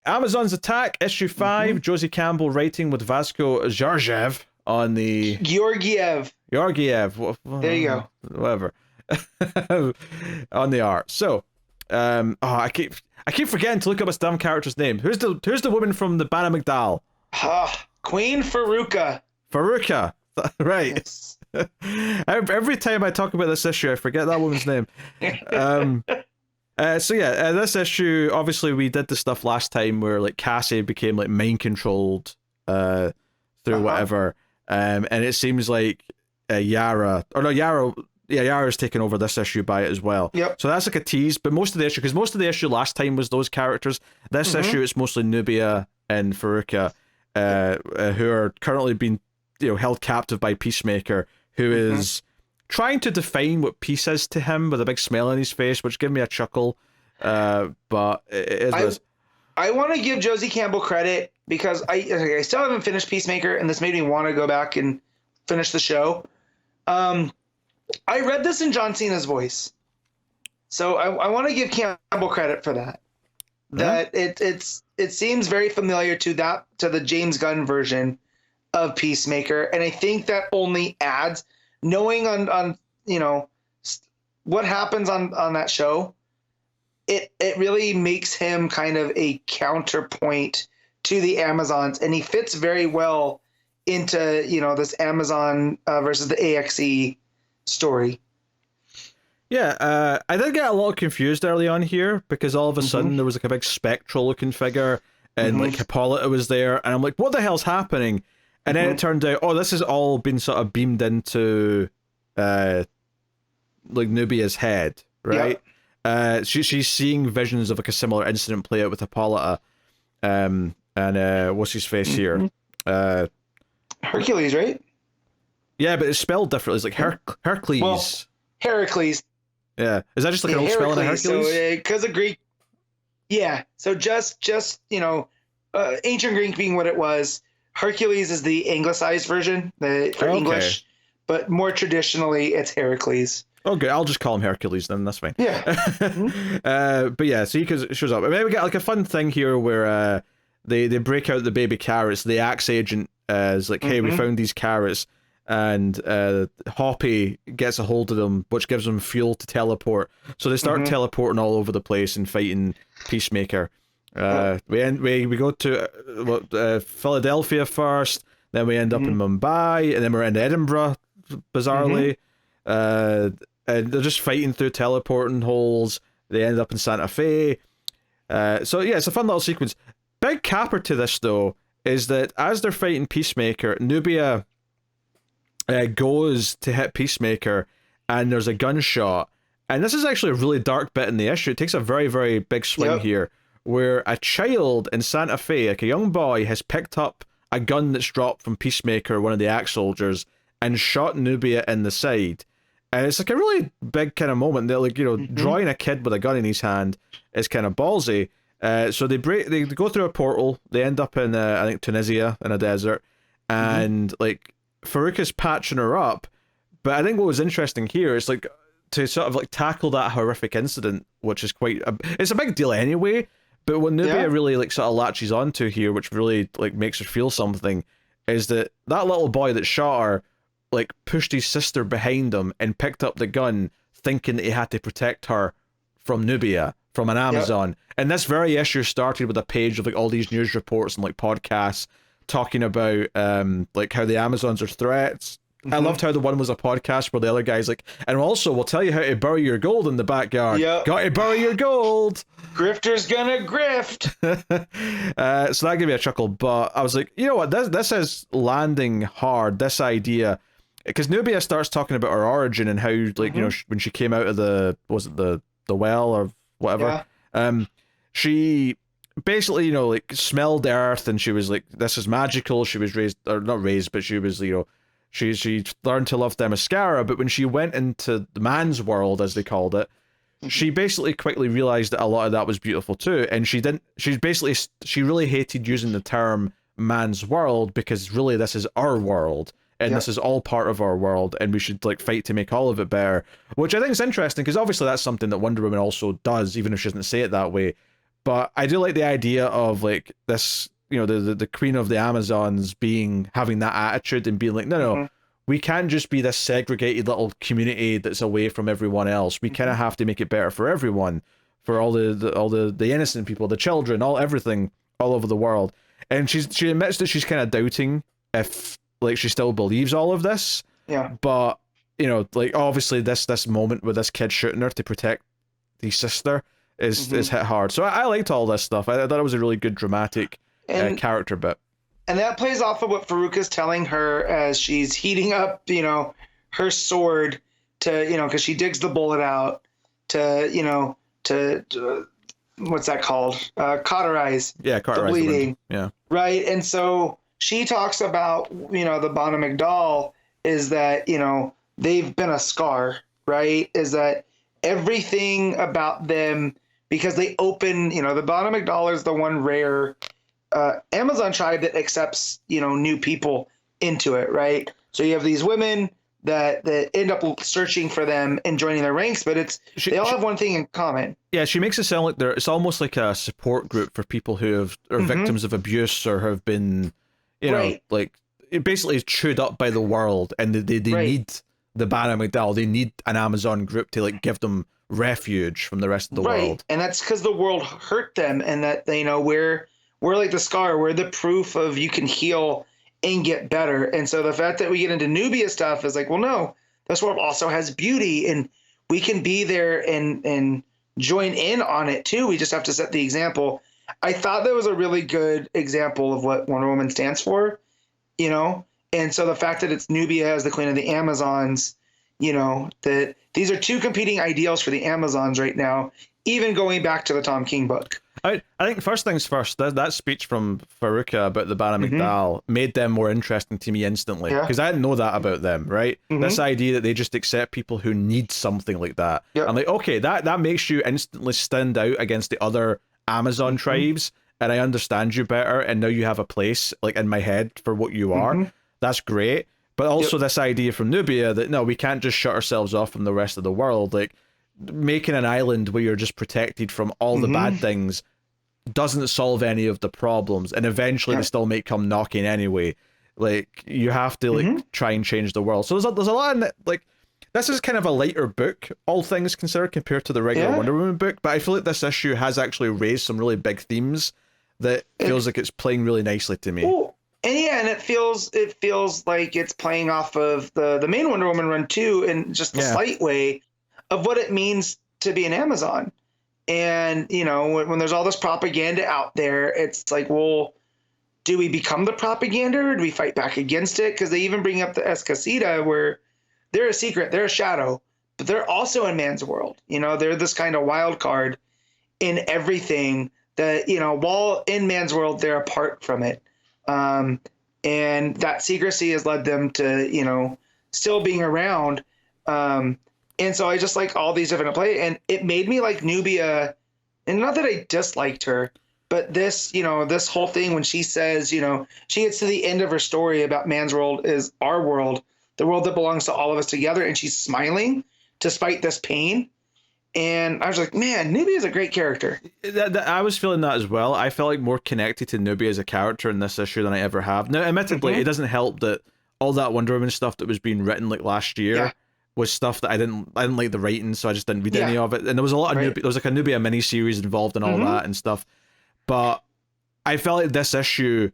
Amazon's Attack, issue 5, Josie Campbell writing with Vasco Georgiev on the... Georgiev. There you go. Whatever. On the art. So, I keep forgetting to look up this damn character's name. Who's the woman from the Bana Migdal? Queen Faruka. Faruka. Right. Yes. Every time I talk about this issue, I forget that woman's name. This issue, obviously we did the stuff last time where like Cassie became like mind controlled through whatever, and it seems like Yara's taken over this issue by it as well. Yep. So that's like a tease, but most of the issue last time was those characters. This issue it's mostly Nubia and Faruka, who are currently being held captive by Peacemaker, who is trying to define what peace is to him with a big smile on his face, which gave me a chuckle. But it is. I want to give Josie Campbell credit because I still haven't finished Peacemaker, and this made me want to go back and finish the show. I read this in John Cena's voice, so I want to give Campbell credit for that. That it seems very familiar to the James Gunn version of Peacemaker, and I think that only adds, knowing on what happens on that show, it really makes him kind of a counterpoint to the Amazons, and he fits very well into this Amazon versus the AXE story. Yeah, I did get a little confused early on here because all of a sudden there was like a big spectral looking figure and like Hippolyta was there, and I'm like, what the hell's happening? And then it turned out, this has all been sort of beamed into like Nubia's head, right? Yep. She's seeing visions of like a similar incident play out with Hippolyta. And what's his face here? Hercules, right? Yeah, but it's spelled differently. It's like Hercules. Well, Heracles. Yeah. Is that just like an old spelling of Hercules? So, because of Greek. Yeah. So just ancient Greek being what it was, Hercules is the anglicized version for English, but more traditionally it's Heracles. Okay, I'll just call him Hercules then, that's fine. Yeah. But yeah, so he shows up. I mean, we get like a fun thing here where they break out the baby carrots. The Axe agent is like, hey, we found these carrots. And Hoppy gets a hold of them, which gives them fuel to teleport. So they start teleporting all over the place and fighting Peacemaker. We go to Philadelphia first, then we end up in Mumbai, and then we're in Edinburgh, bizarrely. And they're just fighting through teleporting holes. They end up in Santa Fe. So yeah, it's a fun little sequence. Big capper to this, though, is that as they're fighting Peacemaker, Nubia goes to hit Peacemaker, and there's a gunshot. And this is actually a really dark bit in the issue. It takes a very, very big swing here, where a child in Santa Fe, like a young boy, has picked up a gun that's dropped from Peacemaker, one of the Axe soldiers, and shot Nubia in the side. And it's like a really big kind of moment that, like, drawing a kid with a gun in his hand is kind of ballsy. So they go through a portal, they end up in, I think, Tunisia, in a desert, and, like, Faruka's patching her up. But I think what was interesting here is, like, to sort of, like, tackle that horrific incident, which is it's a big deal anyway, but what Nubia really, like, sort of latches onto here, which really, like, makes her feel something, is that little boy that shot her, like, pushed his sister behind him and picked up the gun, thinking that he had to protect her from Nubia, from an Amazon. And this very issue started with a page of, like, all these news reports and, like, podcasts talking about, like, how the Amazons are threats. I loved how the one was a podcast where the other guy's like, and also we'll tell you how to bury your gold in the backyard. Got to bury your gold. Grifter's gonna grift. So that gave me a chuckle, but I was like, you know what, this is landing hard, this idea, because Nubia starts talking about her origin and how, like, when she came out of the well or whatever, she basically, like, smelled the earth, and she was like, this is magical. She was raised, or not raised, but she was, she learned to love Themyscira. But when she went into the man's world, as they called it, she basically quickly realized that a lot of that was beautiful too. And she really hated using the term man's world, because really this is our world, and this is all part of our world, and we should, like, fight to make all of it better. Which I think is interesting, because obviously that's something that Wonder Woman also does, even if she doesn't say it that way. But I do like the idea of like this, the queen of the Amazons having that attitude and being like, no, we can't just be this segregated little community that's away from everyone else. We kind of have to make it better for everyone, for all the innocent people, the children, everything all over the world. And she admits that she's kind of doubting if like she still believes all of this. Yeah. But like obviously this moment with this kid shooting her to protect the sister is hit hard. So I liked all this stuff. I thought it was a really good dramatic character bit. And that plays off of what Faruka's telling her as she's heating up, her sword to, because she digs the bullet out to, what's that called? Cauterize. Yeah, cauterize the bleeding. Yeah. Right. And so she talks about, the Bana Migdal is that, they've been a scar, right? Is that everything about them, because they open, the Bana Migdal is the one rare Amazon tribe that accepts, new people into it, right? So you have these women that end up searching for them and joining their ranks, but they all have one thing in common. Yeah, she makes it sound like it's almost like a support group for people who are victims of abuse or have been, like basically chewed up by the world, and they need the Bana Migdal. They need an Amazon group to like give them refuge from the rest of the world. And that's because the world hurt them, and that we're like the scar. We're the proof of you can heal and get better. And so the fact that we get into Nubia stuff is like, well, no, this world also has beauty, and we can be there and join in on it too. We just have to set the example. I thought that was a really good example of what Wonder Woman stands for, And so the fact that it's Nubia as the queen of the Amazons, that these are two competing ideals for the Amazons right now, even going back to the Tom King book. I think first things first, that speech from Faruka about the Bana Migdal made them more interesting to me instantly, because I didn't know that about them, right? This idea that they just accept people who need something like that. I'm like, okay, that makes you instantly stand out against the other Amazon tribes, and I understand you better, and now you have a place like in my head for what you are. That's great. But also this idea from Nubia that no, we can't just shut ourselves off from the rest of the world. Like making an island where you're just protected from all the bad things doesn't solve any of the problems, and eventually they still may come knocking anyway. Like you have to like try and change the world. So there's a lot in it. Like this is kind of a lighter book, all things considered, compared to the regular Wonder Woman book. But I feel like this issue has actually raised some really big themes that feels like it's playing really nicely to me. Ooh. And it feels like it's playing off of the main Wonder Woman run too, in just a slight way of what it means to be an Amazon. And when there's all this propaganda out there, it's like, well, do we become the propaganda, or do we fight back against it? Because they even bring up the Escasita, where they're a secret, they're a shadow, but they're also in man's world. They're this kind of wild card in everything that while in man's world, they're apart from it. And that secrecy has led them to, still being around. And so I just like all these different play, and it made me like Nubia, and not that I disliked her, but this, this whole thing when she says, she gets to the end of her story about man's world is our world, the world that belongs to all of us together. And she's smiling despite this pain. And I was like, man, Nubia is a great character. I was feeling that as well. I felt like more connected to Nubia as a character in this issue than I ever have. Now, admittedly, it doesn't help that all that Wonder Woman stuff that was being written like last year was stuff that I didn't like the writing, so I just didn't read any of it. And there was a lot of Nubia, there was like a Nubia miniseries involved in all that and stuff. But I felt like this issue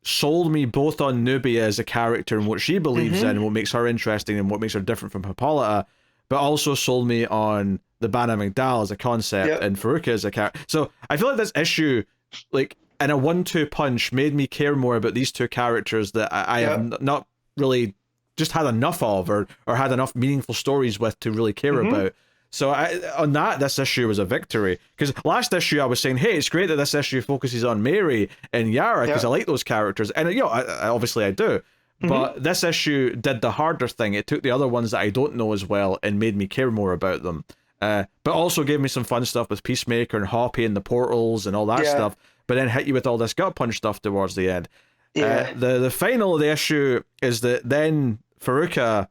sold me both on Nubia as a character and what she believes in, and what makes her interesting and what makes her different from Hippolyta, but also sold me on the Bana Migdal as a concept and Faruka as a character. So I feel like this issue, like in a 1-2 punch, made me care more about these two characters that I have not really just had enough of, or had enough meaningful stories with to really care about. So on that, this issue was a victory. Because last issue I was saying, hey, it's great that this issue focuses on Mary and Yara, because I like those characters. And I obviously I do. But this issue did the harder thing. It took the other ones that I don't know as well and made me care more about them. But also gave me some fun stuff with Peacemaker and Hoppy and the portals and all that stuff. But then hit you with all this gut punch stuff towards the end. The final of the issue is that then Faruka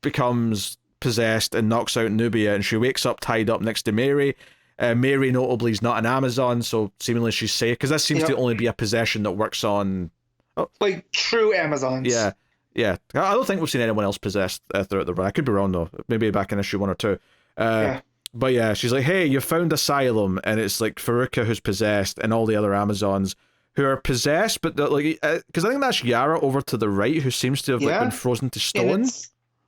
becomes possessed and knocks out Nubia, and she wakes up tied up next to Mary. Mary notably is not an Amazon, so seemingly she's safe, because this seems to only be a possession that works on like true Amazons. Yeah. I don't think we've seen anyone else possessed throughout the run. I could be wrong though. Maybe back in issue 1 or 2. But yeah, she's like, hey, you found asylum, and it's like Faruka who's possessed, and all the other Amazons who are possessed, but like, because I think that's Yara over to the right, who seems to have like been frozen to stone.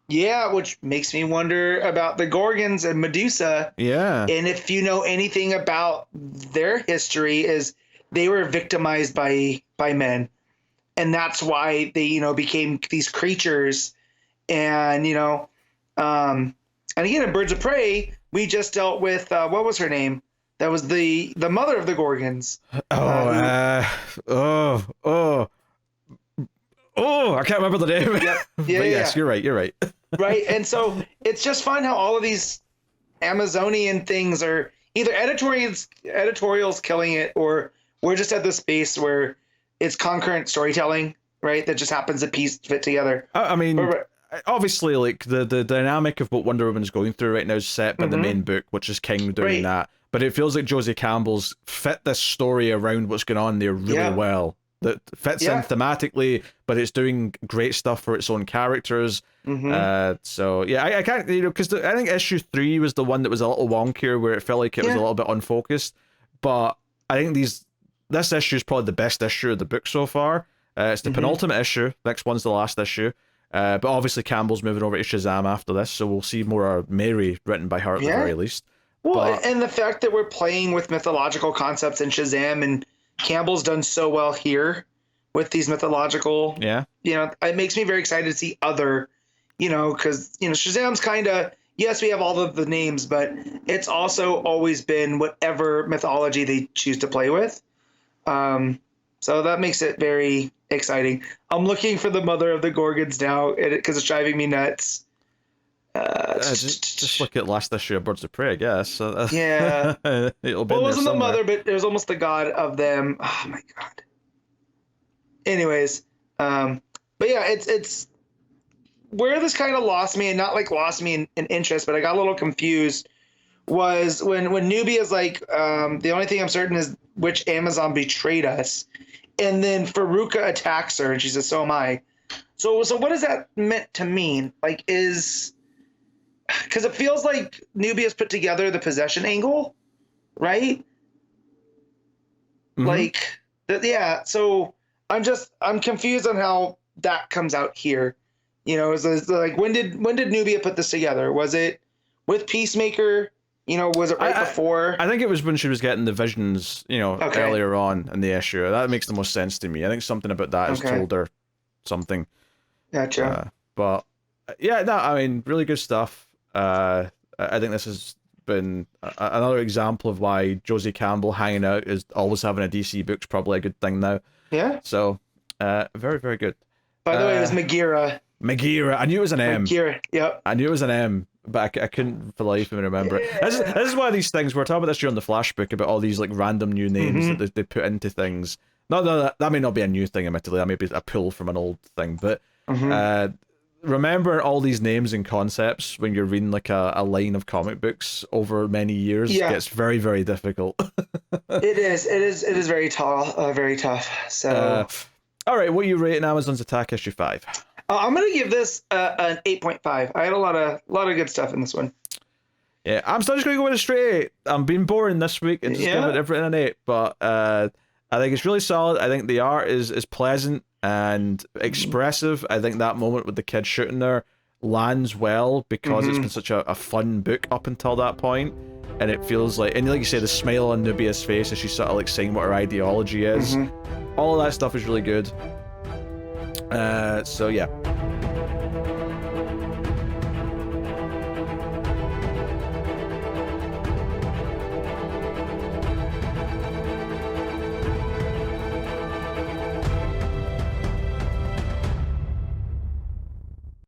Yeah, which makes me wonder about the Gorgons and Medusa. Yeah. And if you know anything about their history, is they were victimized by men. And that's why they, you know, became these creatures. And, you know, and again, in Birds of Prey, we just dealt with, what was her name? That was the mother of the Gorgons. I can't remember the name. Yeah, yes, you're right. Right, and so it's just fun how all of these Amazonian things are either editorials killing it, or we're just at the space where it's concurrent storytelling, right? That just happens to fit together. I mean, obviously, like the dynamic of what Wonder Woman's going through right now is set by the main book, which is King doing that. But it feels like Josie Campbell's fit this story around what's going on there really well. That fits in thematically, but it's doing great stuff for its own characters. So yeah, I can't, you know, because I think issue 3 was the one that was a little wonkier, where it felt like it was a little bit unfocused. But I think this issue is probably the best issue of the book so far. It's the penultimate issue. Next one's the last issue. But obviously Campbell's moving over to Shazam after this, so we'll see more of Mary written by her at the very least. Well, and the fact that we're playing with mythological concepts in Shazam, and Campbell's done so well here with these mythological, you know, it makes me very excited to see other, you know, because, you know, Shazam's kind of, yes, we have all of the names, but it's also always been whatever mythology they choose to play with. So that makes it very exciting. I'm looking for the mother of the Gorgons now because it's driving me nuts. Just look at last issue of Birds of Prey, I guess. Yeah. It'll be it wasn't the mother, but it was almost the god of them. Oh my god. Anyways, but yeah, it's where this kind of lost me, and not like lost me in interest, but I got a little confused, was when Nubia's like, the only thing I'm certain is which Amazon betrayed us, and then Faruka attacks her, and she says, so am I. So what is that meant to mean? Like, because it feels like Nubia's put together the possession angle, right? Like, yeah. So I'm confused on how that comes out here. You know, is like when did Nubia put this together? Was it with Peacemaker? You know, was it right before? I think it was when she was getting the visions, you know, earlier on in the issue. That makes the most sense to me. I think something about that has told her something. Gotcha. But yeah, no, I mean, really good stuff. I think this has been another example of why Josie Campbell hanging out is always having a DC book's probably a good thing now. Yeah. So, very, very good. By the way, it was Megira. I knew it was an M. Megira, yep. I knew it was an M, but I couldn't for the life of me remember it. This is one of these things, we're talking about this year on the Flash book, about all these like random new names that they put into things. No, that may not be a new thing, admittedly. That may be a pull from an old thing, but remember all these names and concepts when you're reading like a line of comic books over many years. Gets very, very difficult. It is very tall, very tough. So all right, what are you rating Amazon's Attack issue 5? I'm gonna give this an 8.5. I had a lot of good stuff in this one. Yeah, I'm still just gonna go with a straight 8. I'm being boring this week and just give it everything an 8, but I think it's really solid. I think the art is pleasant and expressive. I think that moment with the kid shooting there lands well because it's been such a fun book up until that point, and it feels like, and like you say, the smile on Nubia's face as she's sort of like saying what her ideology is. All of that stuff is really good. So yeah,